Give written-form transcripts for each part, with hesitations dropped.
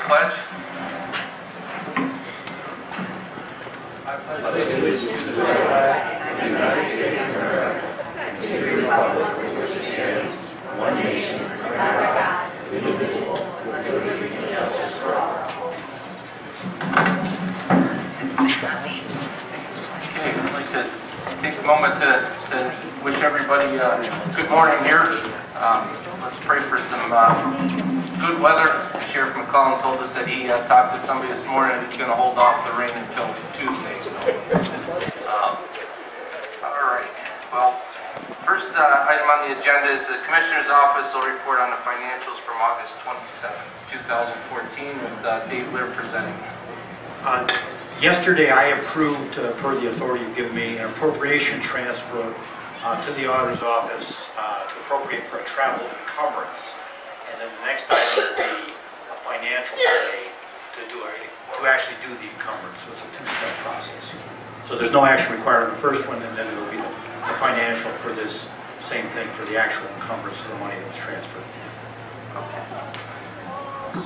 pledge. I pledge allegiance to the flag of the United States of America, and to the republic for which it stands, one nation, under God, indivisible, with liberty and justice for all. Okay, I'd like to take a moment to wish everybody good morning here. Let's pray for some good weather. Sheriff McClellan told us that he talked to somebody this morning and he's going to hold off the rain until Tuesday. So, all right. Well, first item on the agenda is the Commissioner's Office will report on the financials from August 27, 2014 with Dave Lear presenting. Yesterday I approved, per the authority you've given me, an appropriation transfer to the Auditor's Office to appropriate for a travel encumbrance. And then the next item will be a financial pay to actually do the encumbrance. So it's a two-step process. So there's no action required on the first one, and then it'll be the financial for this same thing for the actual encumbrance of the money that was transferred. Okay.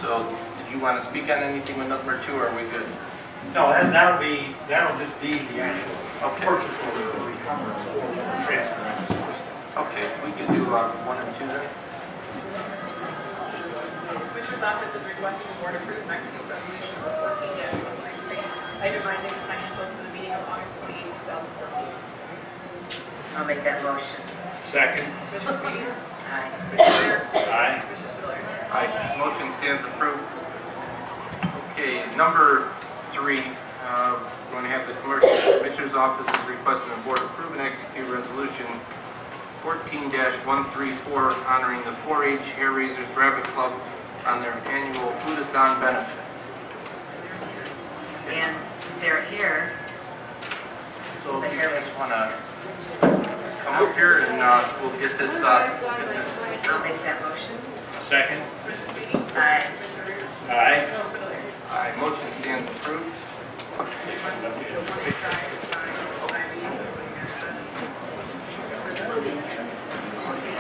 So, did you want to speak on anything with number 2, or are we good? No, that'll just be the actual purchase order or encumbrance or transfer. Okay, we could do 1 and 2 then. Commissioner's Office is requesting the Board approve and execute resolution 14-133, itemizing the financials for the meeting of August 28, 2014. I'll make that motion. Second. Commissioner Sweeney? Aye. Commissioner Rea? Aye. Commissioner Spiller? Aye. Motion stands approved. Okay, number 3, we're going to have the Commissioner's Office is requesting the Board approve and execute resolution 14-134 honoring the 4-H Hair Raisers Rabbit Club on their annual Foodathon benefit. And they're here. So if you guys want to come up here and we'll get this. I'll make that motion. Second. Commissioner Sweeney? Aye. Aye. Commissioner Spiller? Aye, motion stands approved.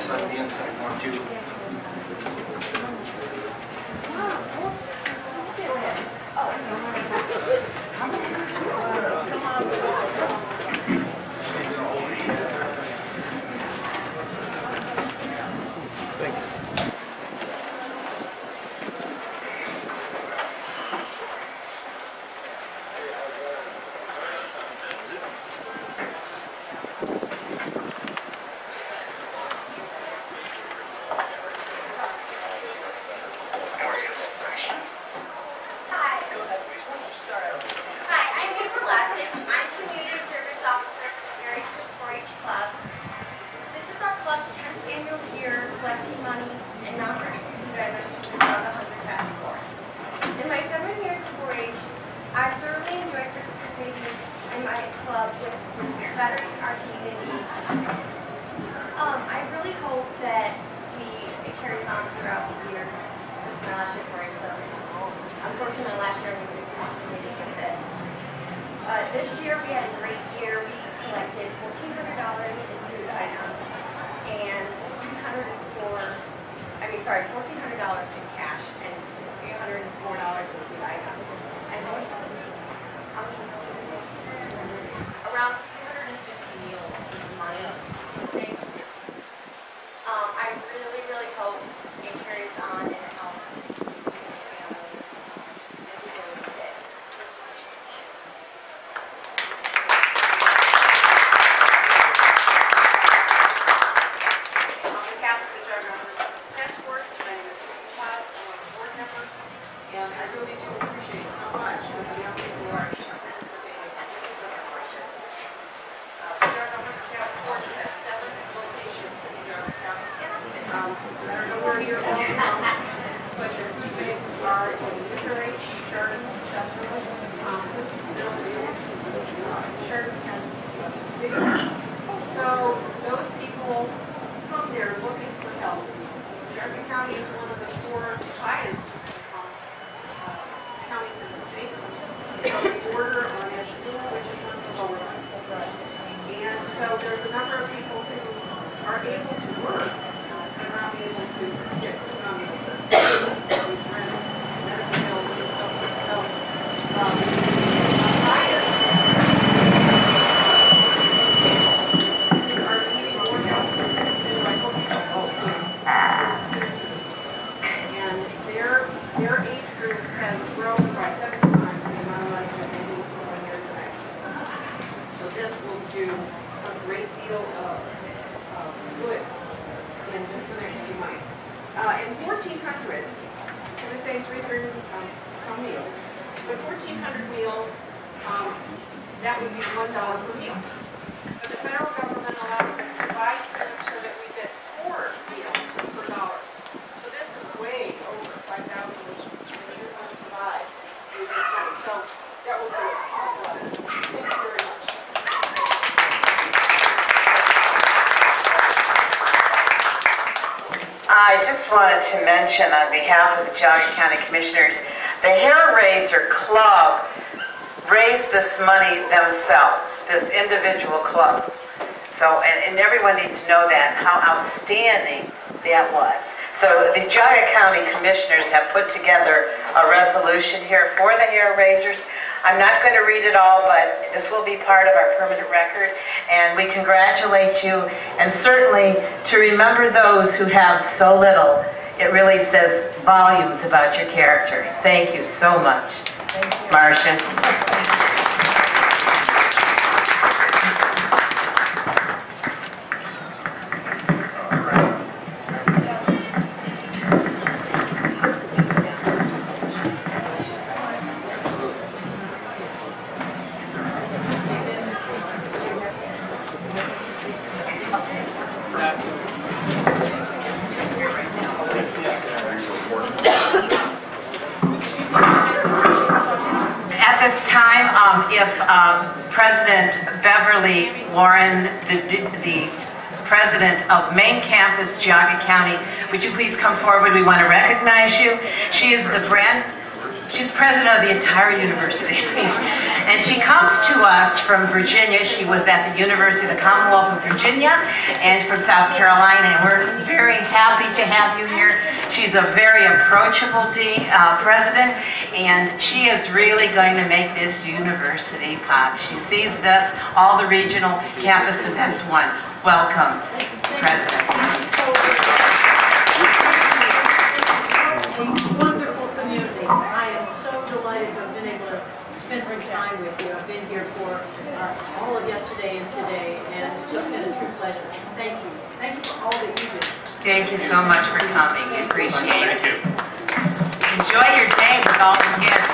Sign the inside one too. Collecting money and non-perishable food items for the Geauga Hunger Task Force. In my 7 years of 4-H, I've thoroughly enjoyed participating in my club with bettering our community. I really hope that it carries on throughout the years. This is my last year of 4-H, so this is unfortunately last year I'm going to be participating in this. This year we had a great year. We collected $1,400 in food items and $1,400 in cash and $304 in food items. And how much was it? Around 350 meals in money. Okay. I really, really hope it carries on and it helps these families. And we really need it. On behalf of the Geauga Task Force, my name is Cindy Chaz, I'm one of the board members, and I really do appreciate so much that the young people are participating in these operations. The Geauga Hunter Task Force has 7 locations in the Geauga County. I don't know where you're all from, but your teammates are in Newbury, Sheridan, Chesterwood, Thompson, Middleview, Sheridan has Big. So those people come there looking for help. Geauga County is one of the 4 highest counties in the state. It's on the border on Asheville, which is one of the lower ones. And so there's a number of people who are able to work and not able to get food on the medical bills Lions are needing more help. And I hope you help us do this is and their age group has grown by 7 times the amount of money that they need for 1 year to next. So this will do a great deal of good in just the next few months. And 1,400, I was saying 300 some meals, but 1,400 meals, that would be $1 per meal. But the federal government allows us to buy food so that we get 4 meals per dollar. So this is way over 5,000, which is what you're going to provide with this money. So that will do an awful lot. Thank you very much. I just wanted to mention on behalf of the Geauga County Commissioners, the Hair Raiser Club raised this money themselves, this individual club. So, and everyone needs to know that, how outstanding that was. So the Geauga County Commissioners have put together a resolution here for the hair raisers. I'm not going to read it all, but this will be part of our permanent record, and we congratulate you, and certainly to remember those who have so little, it really says volumes about your character. Thank you so much. Marcia. At this time, if President Beverly Warren, the president of Main Campus, Geauga County, would you please come forward? We want to recognize you. She's president of the entire university. And she comes to us from Virginia. She was at the University of the Commonwealth of Virginia and from South Carolina, and we're very happy to have you here. She's a very approachable president, and she is really going to make this university pop. She sees this, all the regional campuses as one. Welcome, President. Wonderful community. I am so delighted to have been able to spend some time with you. I've been here for all of yesterday and today, and it's just been a true pleasure. Thank you. Thank you for all that you do. Thank you so much for coming. We appreciate it. Thank you. Enjoy your day with all the kids.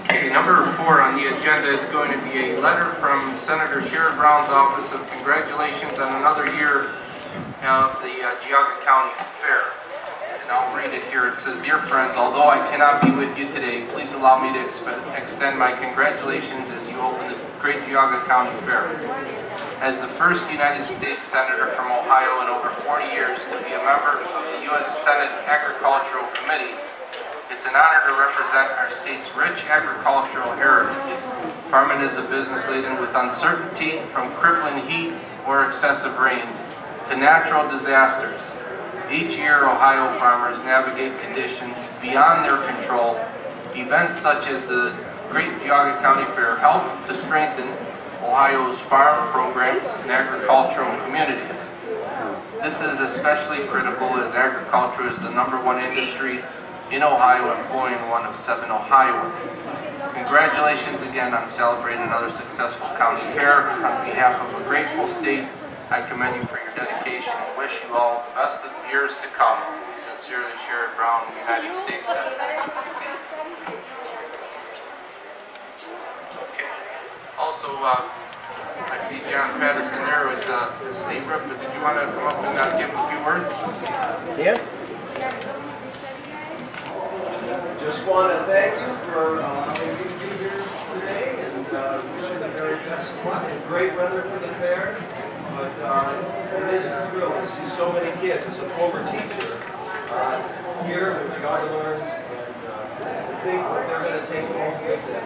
Okay, number 4 on the agenda is going to be a letter from Senator Sherrod Brown's office of congratulations on another year of the Geauga County Fair. And I'll read it here. It says, "Dear friends, although I cannot be with you today, please allow me to extend my congratulations as you open the great Geauga County Fair. As the first United States Senator from Ohio in over 40 years to be a member of the U.S. Senate Agricultural Committee, it's an honor to represent our state's rich agricultural heritage. Farming is a business laden with uncertainty, from crippling heat or excessive rain to natural disasters. Each year, Ohio farmers navigate conditions beyond their control. Events such as the Great Geauga County Fair help to strengthen Ohio's farm programs and agricultural communities. This is especially critical as agriculture is the #1 industry in Ohio, employing 1 of 7 Ohioans. Congratulations again on celebrating another successful county fair. On behalf of a grateful state, I commend you for your dedication and wish you all the best of years to come. Sincerely, Sherrod Brown, United States Senator." Okay. Also, I see John Patterson there with the state rep, but did you want to come up and give a few words? Yeah. Just want to thank you for allowing me to be here today, and wish you the very best of luck. It's great weather for the fair, but it is a thrill to see so many kids. As a former teacher here with Geauga Learns, and to think what they're going to take home with them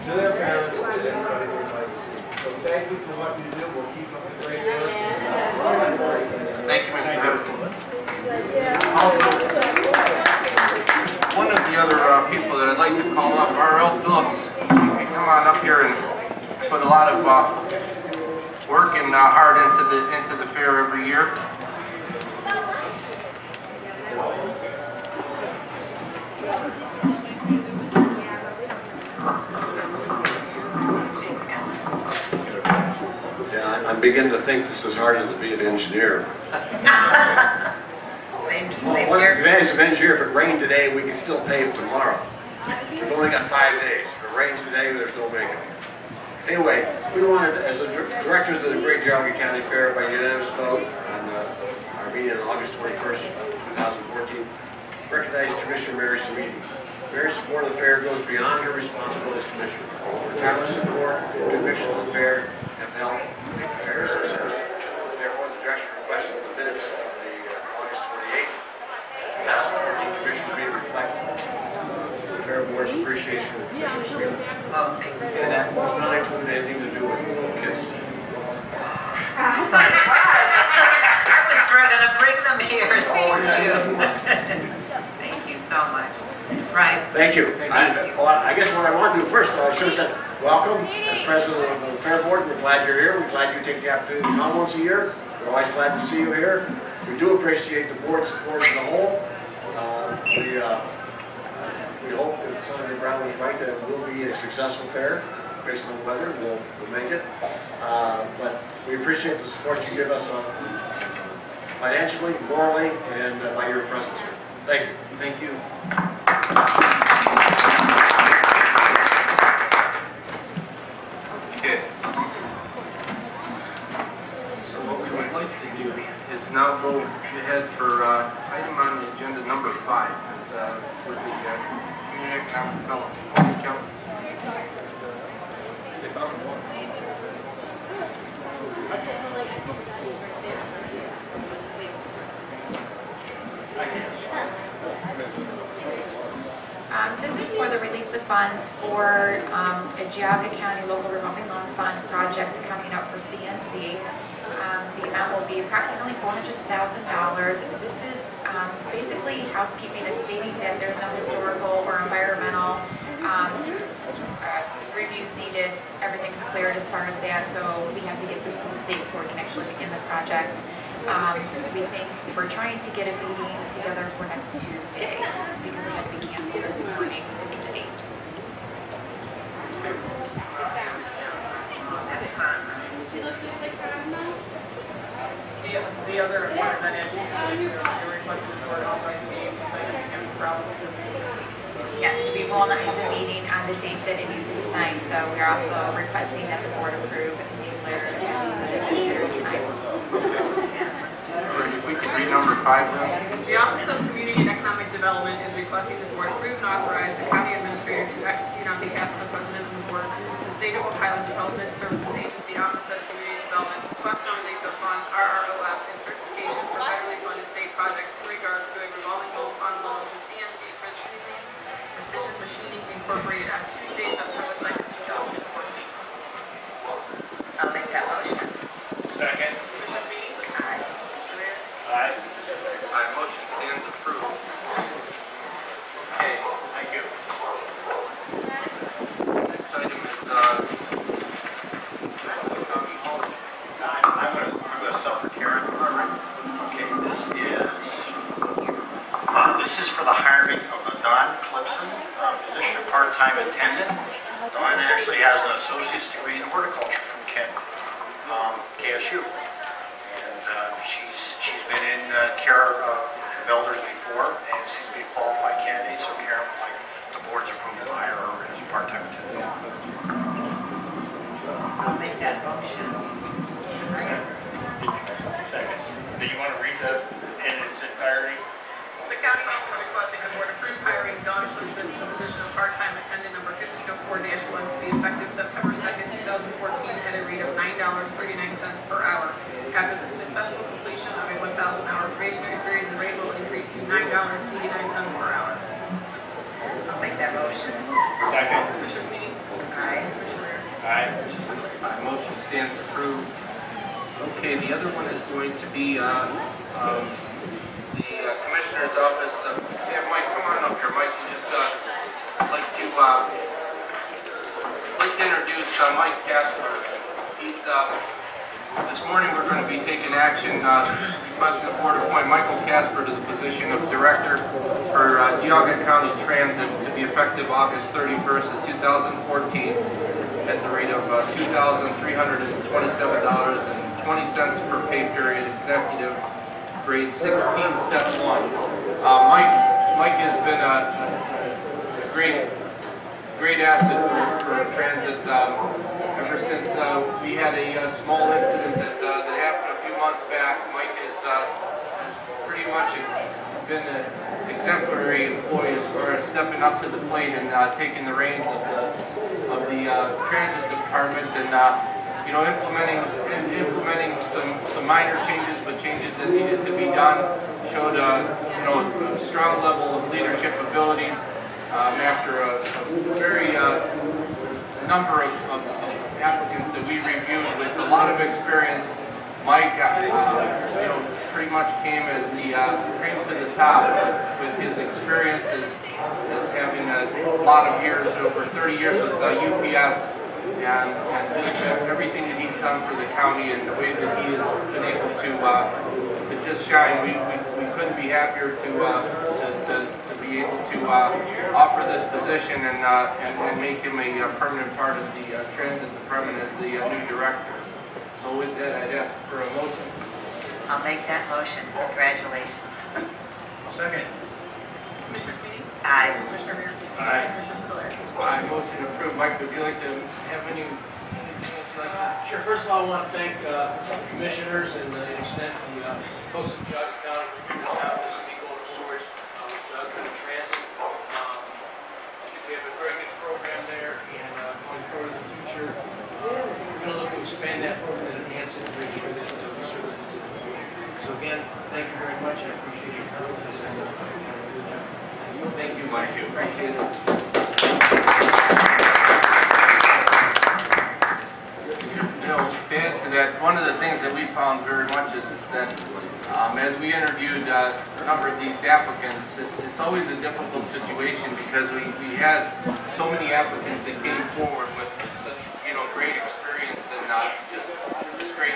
to their parents and to everybody they might see. So thank you for what you do. We'll keep up the great work. working hard into the fair every year. Yeah, I'm beginning to think this is harder to be an engineer. Same Well, here. the advantage of engineer, if it rained today, we can still pave tomorrow. We've only got 5 days. If it rains today, there's no making it. Anyway, we wanted, as the directors of the Great Geauga County Fair, by unanimous vote on our meeting on August 21st, 2014, recognize Commissioner Mary Samiti. Mary's support of the fair goes beyond her responsibility as commissioner. Her tireless support and conviction of the fair have helped make the fair a success. Therefore, the director requested the minutes of the August 28th, 2014 commission meeting reflect the Fair Board's appreciation of Commissioner Smith. Oh, thank you. And that does not include anything to do with KISS. I thought it was. I was going to bring them here. Thank you. Thank you so much. Surprise. Thank you. I guess what I want to do first, I should have said, welcome as president of the Fair Board. We're glad you're here. We're glad you take the opportunity to come once a year. We're always glad to see you here. We do appreciate the board's support as a whole. We hope that Senator Brown was right that it will be a successful fair based on the weather. We'll make it. But we appreciate the support you give us financially, morally, and by your presence here. Thank you. Thank you. Okay. So what we would like to do is now go ahead for item on the agenda number 5 is with the community economic development. Kelly? This is for the release of funds for a Geauga County Local Revolving Loan Fund project coming up for CNC. The amount will be approximately $400,000. This is basically housekeeping. It's stating that there's no historical or environmental reviews needed. Everything's cleared as far as that, so we have to get this to the state before we can actually begin the project. We think we're trying to get a meeting together for next Tuesday because it had to be canceled this morning, the committee. The other one that is you're requesting the board authorize the meeting, so you can probably just. Yes, we will not have a meeting on the date that it needs to be signed, so we're also requesting that the board approve Dave Laird as the administrator to sign. If we could read number 5 then. The Office of Community and Economic Development is requesting the board approve and authorize the county administrator to execute on behalf of the president of the board, the State of Ohio Development Services Agency Office of Community Development, request on release of funds RROF and certification for federally funded state projects in regards to a revolving loan fund loan to CNC Precision Machining Incorporated on Tuesday, September 2nd, 2014. I'll make that motion. Second. Commissioner Smee? Aye. Commissioner Rea? Aye. Aye, motion stands approved. Okay, thank you. Next item is I'm gonna sub for Karen. Okay, this is for the hiring of a Dawn Clipson, position of part-time attendant. Dawn actually has an associate's degree in horticulture from KSU, and she's been in care of elders before, and she's a good qualified candidate. So Karen would like the board's approval to hire her as a part-time attendant. I'll make that motion. Second. Do you want to read that in its entirety? The county office requesting the board approve hiring Dawn Clifton to the position of part-time attendant number 1504-1 to be effective September 2nd, 2014 at a rate of $9.39 per hour. After the successful completion of a 1,000-hour probationary period, the rate will increase to $9.89 per hour. I'll make that motion. Second. Commissioner Smee? Aye. Commissioner Rea? Aye. Aye, motion stands approved. Okay, the other one is going to be the Commissioner's Office. Yeah, Mike, come on up here. Mike, just like to introduce Mike Casper. He's This morning we're going to be taking action requesting the board appoint Michael Casper to the position of Director for Geauga County Transit to be effective August 31st of 2014 at the rate of $2,327.20 per pay period, executive grade 16, step 1. Mike has been a great asset for transit ever since we had a small incident that happened a few months back. Mike has pretty much been an exemplary employee as far as stepping up to the plate and taking the reins of the transit department and implementing some minor changes, but changes that needed to be done. Showed a strong level of leadership abilities after a very number of applicants that we reviewed with a lot of experience. Mike, pretty much came as the cream to the top with his experiences as having a lot of years, over 30 years with UPS, and just everything that he's done for the county and the way that he has been able to just shine. We couldn't be happier to be able to offer this position and make him a permanent part of the transit department as the new director. So with that, I'd ask for a motion. I'll make that motion. Congratulations. Second. Commissioner Sweeney? Aye. Commissioner Rea? Aye. Commissioner Spudler? Aye, motion approved. Mike, would you like to have anything else you'd like to? Sure. First of all, I want to thank commissioners and to an extent the folks in Geauga County for giving us confidence to be going forward with Geauga County Transit. I think we have a very good program there, and going forward in the future, we're going to look to expand that program and enhance it to make sure that we serve the needs of the community. So again, thank you very much. I appreciate your confidence and good job. Thank you, Mike. Appreciate it. To add to that, one of the things that we found very much is that as we interviewed a number of these applicants, it's always a difficult situation because we had so many applicants that came forward with such great experience and just great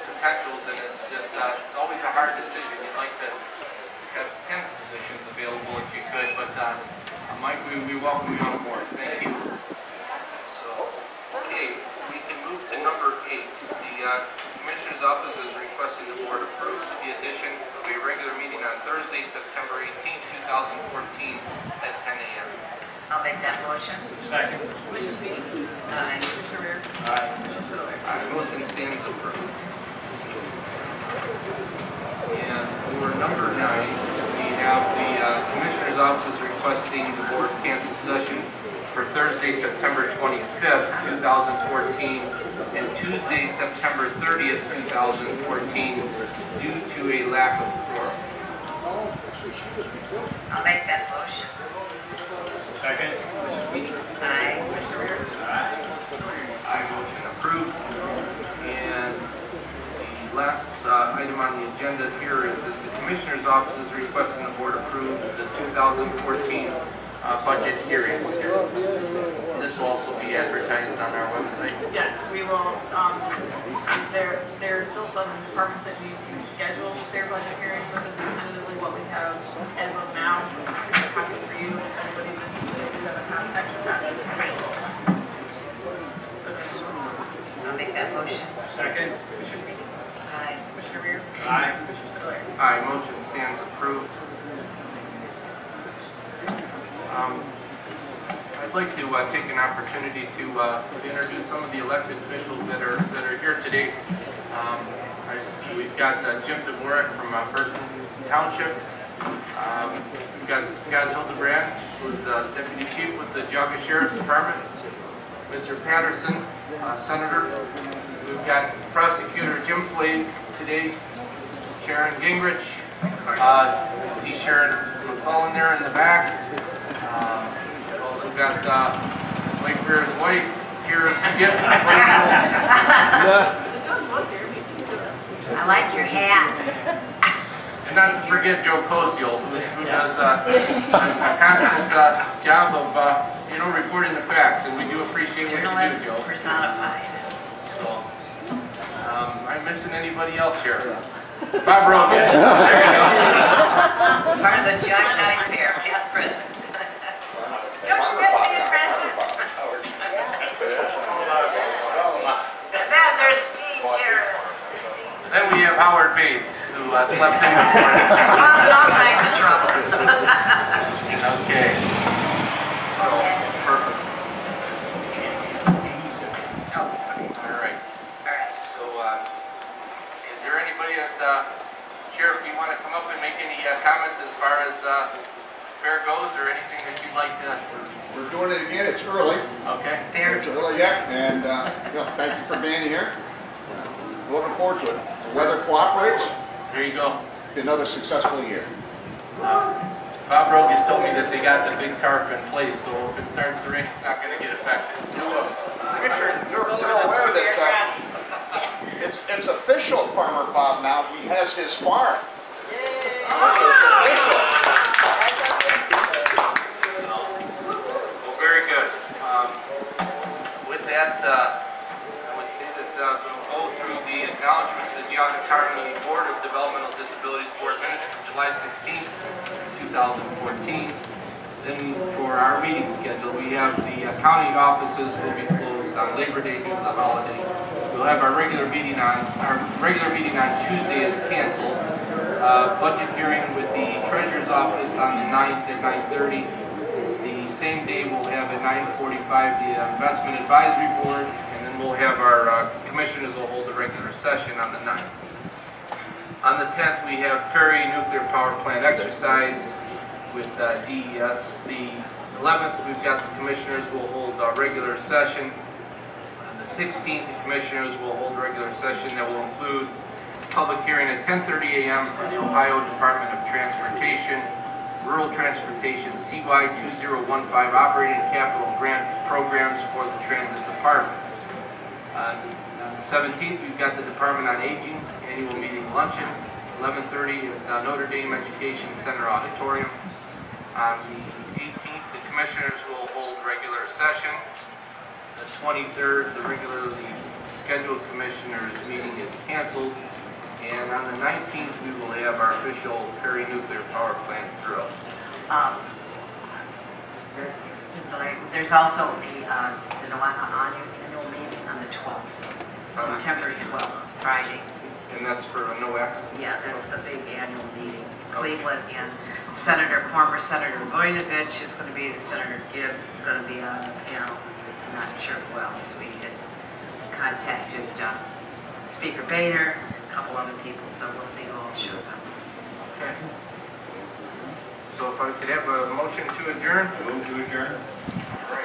potentials, and it's always a hard decision. You'd like to have 10 positions available if you could, but Mike, we welcome you on board. Thank you. So, okay, we can move to number 8. The Commissioner's Office is requesting the Board approve the addition of a regular meeting on Thursday, September 18, 2014 at 10 a.m. I'll make that motion. Second. Commissioner Sweeney? Aye. Commissioner Rea? Aye. Commissioner Spudler? Motion stands approved. And for number 9, we have the Commissioner's Office requesting the Board cancel session for Thursday, September 25th, 2014, and Tuesday, September 30th, 2014, due to a lack of quorum. I'll make that motion. Second. Commissioner Sweeney? Aye. Commissioner Rea? Aye, motion approved. And the last item on the agenda here is the Commissioner's Office is requesting the Board approve the 2014 budget hearings. This will also be advertised on our website. Yes, we will. There are still some departments that need to schedule their budget hearings, but this is tentatively what we have as of now. Copies for you if anybody's interested. If you have extra copies. I'll make that motion. Second. Commissioner Sweeney? Aye. Commissioner Rea? Aye. Commissioner Spudler? Aye, motion stands approved. I'd like to take an opportunity to introduce some of the elected officials that are here today. We've got Jim DeBorak from Burton Township. We've got Scott Hildebrand, who's Deputy Chief with the Geauga Sheriff's Department. Mr. Patterson, Senator. We've got Prosecutor Jim Flays today. Sharon Gingrich. See Sharon McClellan there in the back. We've also got Mike Bear's wife is here, Skip. The judge was here. He seemed to I like your hat. And not to forget Joe Koziel, who does a constant job of reporting the facts, and we do appreciate what you do, Journalist Joe. personified. So, missing anybody else here? Bob Rogan. There you go. Part of the Geauga County Fair, past president. Don't you miss being president? And then there's Steve Jarrett. Then we have Howard Bates, who slept in this morning. Causing all kinds of trouble. Okay. So, perfect. Oh, All right. all right. So, is there anybody that, Sheriff, you want to come up and make any comments as far as fair goes, or anything that you'd like to? We're doing it again. It's early. Okay. Fair It's early yet, and thank you for being here. Looking forward to it. The weather cooperates. There you go. Be another successful year. Bob Rogan told me that they got the big tarp in place, so if it starts to rain, it's not going to get affected. Commissioner, you're aware that it's official, Farmer Bob. Now he has his farm. It's official. Well, very good. With that, I would say that we'll go through the acknowledgements of the Geauga County Board of Developmental Disabilities Board minutes from July 16th, 2014. Then for our meeting schedule, we have the county offices will be closed on Labor Day due to the holiday. We'll have our regular meeting on Tuesday is canceled. Budget hearing with the treasurer's office on the 9th at 9:30. The same day we'll have at 9:45 the investment advisory board, and then we'll have our commissioners will hold a regular session on the 9th. On the 10th we have Perry Nuclear Power Plant exercise with DES. The 11th we've got the commissioners will hold a regular session. On the 16th the commissioners will hold a regular session that will include public hearing at 10:30 a.m. for the Ohio Department of Transportation Rural Transportation CY 2015 Operating Capital Grant Programs for the Transit Department. On the 17th we've got the Department on Aging Annual Meeting Luncheon, 11:30 at Notre Dame Education Center Auditorium. On the 18th, the commissioners will hold regular session. The 23rd, the regularly scheduled commissioners meeting is canceled. And on the 19th, we will have our official Perry Nuclear Power Plant drill. There's also the NOACA annual meeting on the 12th, September 12th, Friday. And that's for NOACA? Yeah, that's the big annual meeting. Cleveland, and former Senator Voinovich is going to be, Senator Gibbs is going to be on the panel. I'm not sure who else. We had contacted Speaker Boehner, a couple other people, so we'll see who all shows up. Okay. So if I could have a motion to adjourn? Move to adjourn. All right.